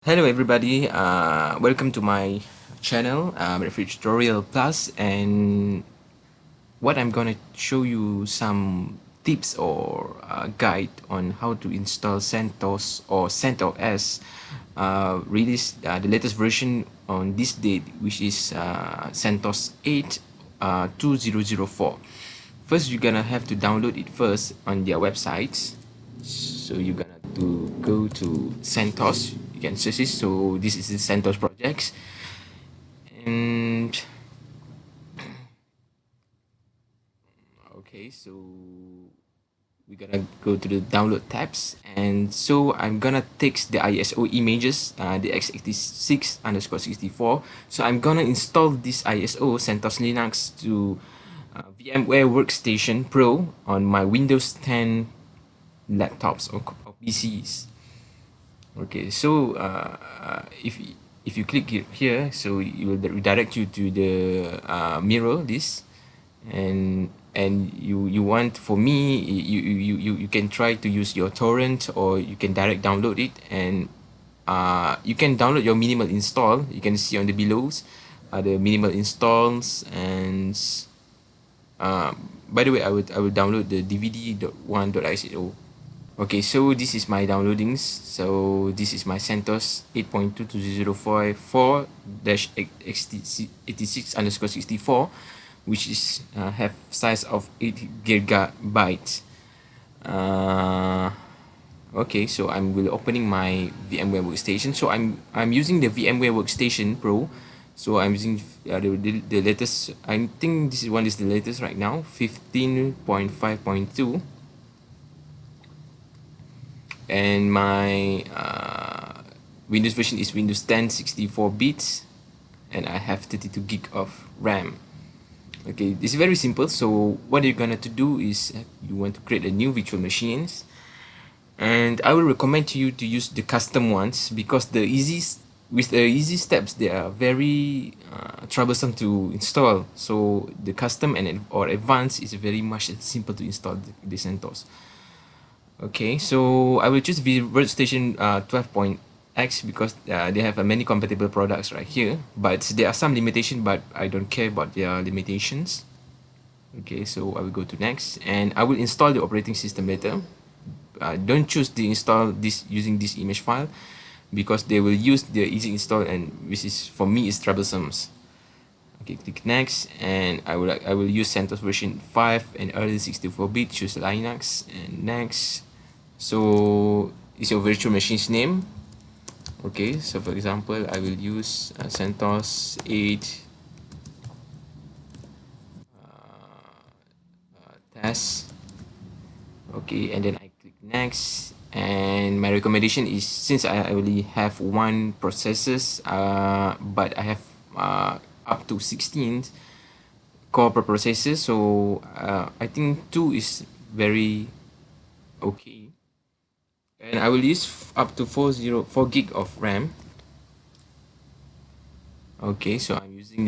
Hello everybody, welcome to my channel, Refuge Tutorial Plus, and what I'm gonna show you some tips or guide on how to install CentOS or CentOS release the latest version on this date, which is CentOS 8 2004. First, you're gonna have to download it first on their websites. So you're gonna to go to CentOS. You can search this. So this is the CentOS projects, and okay, so we're gonna go to the download tabs, and so I'm gonna take the ISO images, the x86 underscore 64. So I'm gonna install this ISO CentOS Linux to VMware Workstation Pro on my Windows 10 laptops or PCs. Okay, so if you click here, so it will redirect you to the mirror list, and you want, for me, you can try to use your torrent, or you can direct download it, and you can download your minimal install. You can see on the belows the minimal installs, and by the way, I will download the dvd.1.ico. Okay, so this is my downloadings. So this is my CentOS 8.2.2004-86 underscore 64, which is have size of 8 gigabytes. Okay, so I'm will opening my VMware workstation. So I'm using the VMware Workstation Pro. So I'm using the latest. I think this one is the latest right now, 15.5.2. And my Windows version is Windows 10 64 bits, and I have 32 gig of RAM. Okay, it's very simple. So what you're gonna to do is you want to create a new virtual machines, and I will recommend to you to use the custom ones, because the easy steps, they are very troublesome to install. So the custom and or advanced is very much simple to install the CentOS. Okay, so I will choose Workstation 12.x, because they have many compatible products right here, but there are some limitations, but I don't care about their limitations. Okay, so I will go to next, and I will install the operating system later. Don't choose the install this using this image file, because they will use the easy install, and which is, for me, is troublesome. Okay, click next, and I will use CentOS version 5 and early 64-bit. Choose Linux, and next. So is your virtual machine's name. Okay, so for example, I will use CentOS 8 test. Okay, and then I click next, and my recommendation is, since I only have one processors, but I have up to 16 core processors, so I think 2 is very okay. And I will use up to 404 gig of RAM. Okay, so I'm using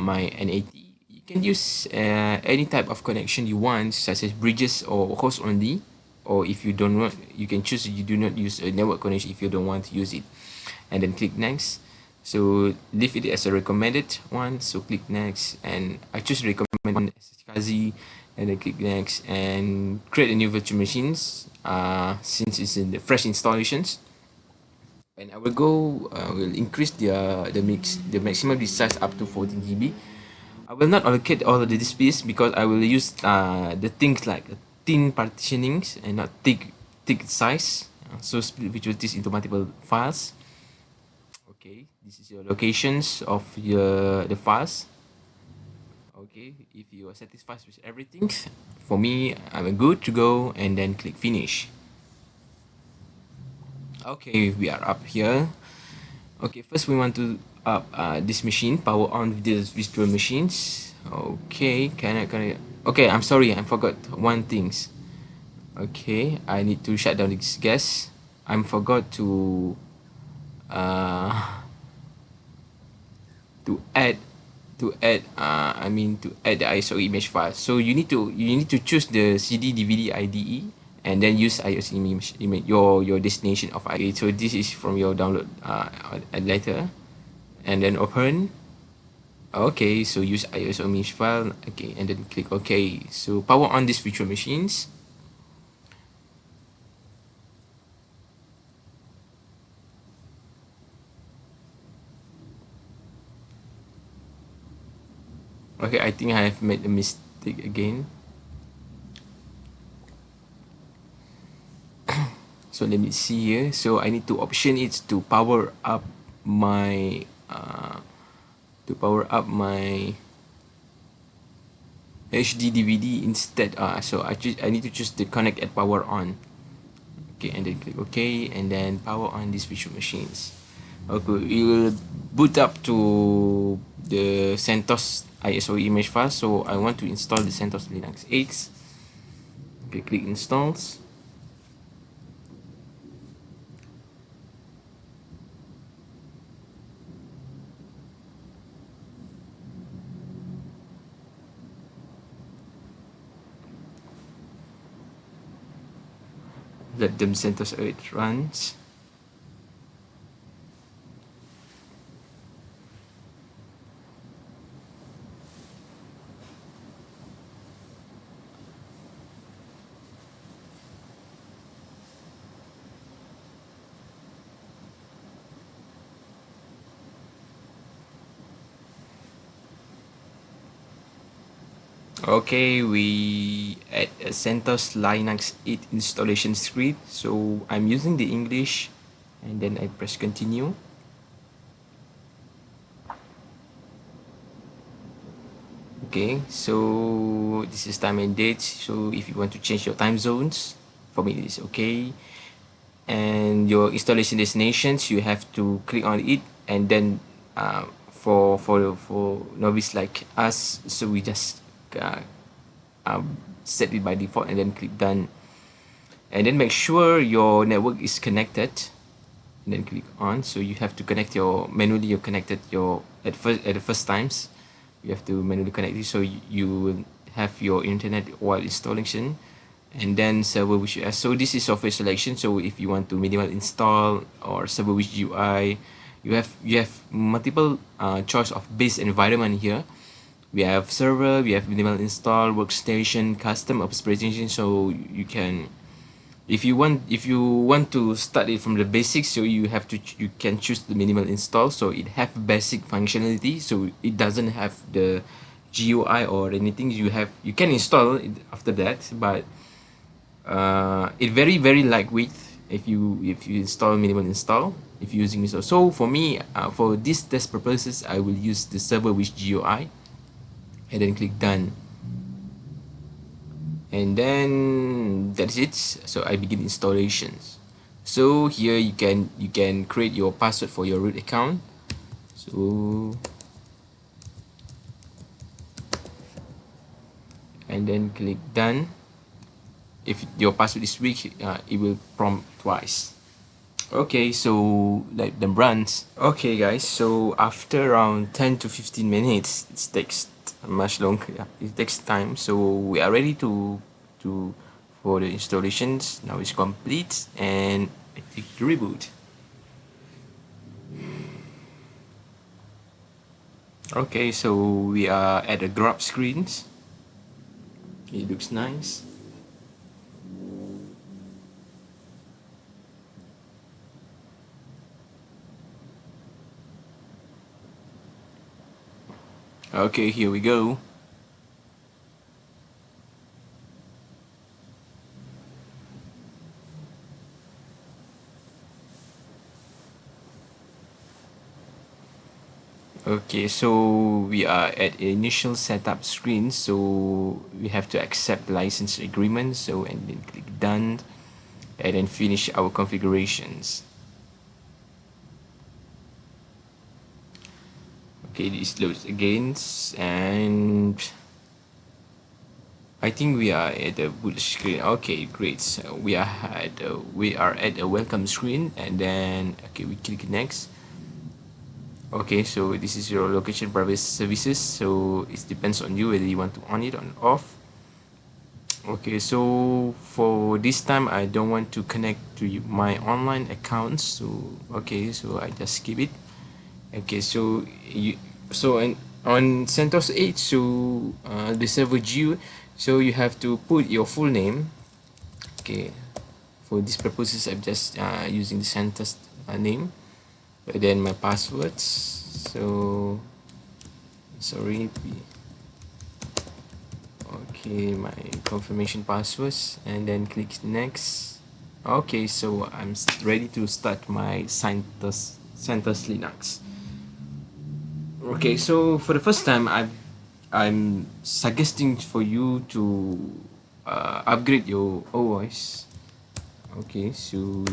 my NAT. You can use any type of connection you want, such as bridges or host only, or if you don't want, you can choose you do not use a network connection if you don't want to use it, and then click next. So leave it as a recommended one. So click next, and I choose recommend one as Kazi, and then click next and create a new virtual machines. Since it's in the fresh installations. And I will go will increase the maximum disk size up to 14 GB. I will not allocate all of the disk space, because I will use the things like thin partitionings and not thick size. So split virtual disk into multiple files. Okay, this is your locations of the files. Okay, if you are satisfied with everything, for me, I'm good to go, and then click finish. Okay, we are up here. Okay, first we want to up this machine, power on this virtual machines. Okay, can I? Okay, I'm sorry, I forgot one things. Okay, I need to shut down this gas. I forgot uh to add to add the ISO image file. So you need to choose the CD DVD IDE, and then use iOS image your destination of iOS. So this is from your download letter, and then open. Okay, so use iOS image file. Okay, and then click OK. So power on these virtual machines. Okay, I think I have made a mistake again. So let me see here. So I need to option it to power up my HD DVD instead. So I need to choose the connect at power on. Okay, and then click OK, and then power on these virtual machines. Okay, we will boot up to the CentOS ISO image file. So I want to install the CentOS Linux 8. Okay, click installs. Let them CentOS 8 runs. Okay, we add a CentOS Linux 8 installation script. So I'm using the English, and then I press continue. Okay, so this is time and date. So if you want to change your time zones, for me it is okay. And your installation destinations, you have to click on it, and then for novice like us, so we just set it by default and then click done, and then make sure your network is connected, and then click on. So you have to connect your manually. You connected your at the first times. You have to manually connect it, so you will have your internet while installation, and then server wish UI. So this is software selection. So if you want to minimal install or server wish UI, you have multiple choice of base environment here. We have server, we have minimal install, workstation, custom operating. So you can, if you want to start it from the basics, so you can choose the minimal install, so it have basic functionality, so it doesn't have the GUI or anything. You can install it after that, but it very lightweight if you install minimal install, if you're using this. So for me, for this test purposes, I will use the server with GUI, and then click done, and then that's it. So I begin installations. So here you can create your password for your root account. So and then click done. If your password is weak, it will prompt twice. Okay, so let them run. Okay guys, so after around 10 to 15 minutes, it takes much longer. Yeah, it takes time. So we are ready to for the installations. Now it's complete, and I click reboot. Okay, so we are at the grab screens. It looks nice. Okay, here we go. Okay, so we are at initial setup screen, so we have to accept license agreement. So and then click done, and then finish our configurations. Okay, this loads again, and I think we are at the boot screen. Okay, great. So we are at a welcome screen, and then okay, we click next. Okay, so this is your location privacy services. So it depends on you whether you want to on it or off. Okay, so for this time I don't want to connect to my online accounts, so okay, so I just skip it. Okay, so on CentOS 8, so the server G, so you have to put your full name. Okay, for these purposes I'm just using the CentOS name, but then my passwords, so sorry, okay, my confirmation passwords, and then click next. Okay, so I'm ready to start my CentOS Linux. Okay, so for the first time, I'm suggesting for you to upgrade your OS. Okay, so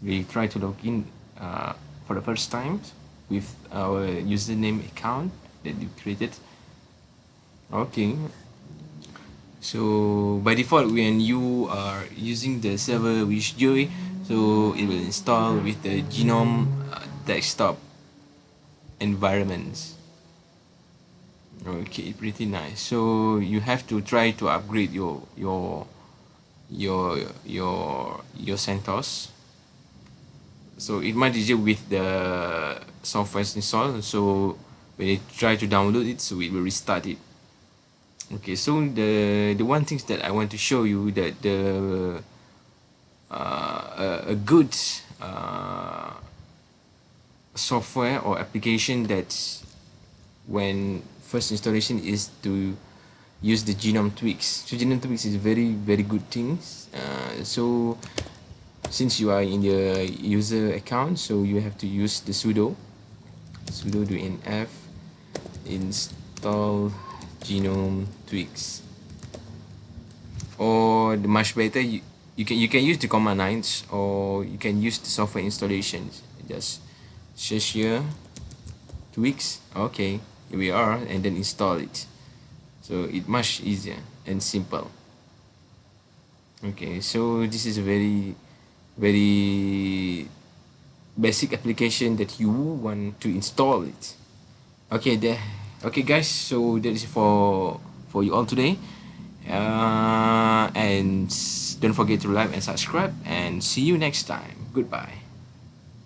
we try to log in for the first time with our username account that you created. Okay, so by default, when you are using the server with Joy, so it will install with the Genome desktop environments. Okay, pretty nice. So you have to try to upgrade your CentOS. So it might easier with the software installed. So when you try to download it, so it will restart it. Okay, so the one things that I want to show you that a good uh, software or application that when first installation is to use the genome tweaks. So genome tweaks is very good things. So since you are in the user account, so you have to use the sudo do nf install genome tweaks, or the much better you can use the command lines, or you can use the software installations. Just search here tweaks. Okay, here we are, and then install it. So it much easier and simple. Okay, so this is a very basic application that you want to install it. Okay, there. Okay, guys. So that is for you all today. And don't forget to like and subscribe. And see you next time. Goodbye.